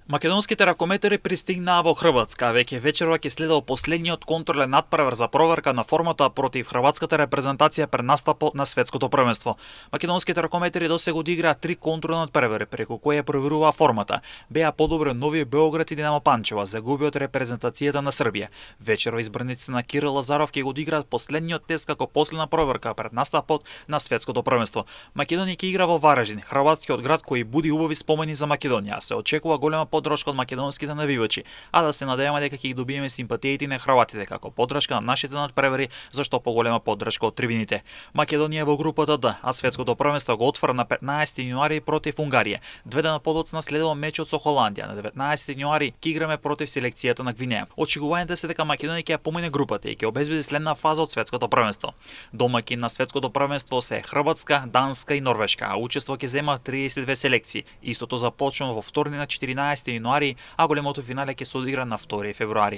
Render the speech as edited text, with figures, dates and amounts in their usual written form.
Македонските ракометари пристигнаа во Хрватска, веќе вечерва ќе следел последниот контролен надпревар за проверка на формата против хрватската репрезентација пред настапот на светското првенство. Македонските ракометари досега одиграа 3 контролни надпревари преку кои ја проверуваа формата. Беа подобро Нови Beograd и Динамо Панчево, загуби од репрезентацијата на Србија. Вечерва избраниците на Кирил Лазаров ќе го одиграат последниот тест како последна проверка пред настапот на светското првенство. Македонија ќе игра во Вараждин, хрватскиот град кој буди убави спомени за Македонија. Се очекува голема поддршка од македонските навивачи, а да се надеваме дека ќе ги добиеме симпатиите на хрватите како поддршка на нашите надпревари, зашто поголема поддршка од трибините. Македонија е во групата Д, а светското првенство го отвора на 15 јануари против Унгарија. Две дена подоцна следува мечот со Холандија. На 19 јануари ќе играме против селекцијата на Гвинеја. Очекувањето се дека Македонија ќе ја помине групата и ќе обезбеди следна фаза од светското првенство. Домаќин на светското првенство се Хрватска, Данска и Норвешка, а учество ќе зема 32 селекции. Истото започнува во вторник на 14 јануари, а големото финале ќе се одигра на 2 февруари.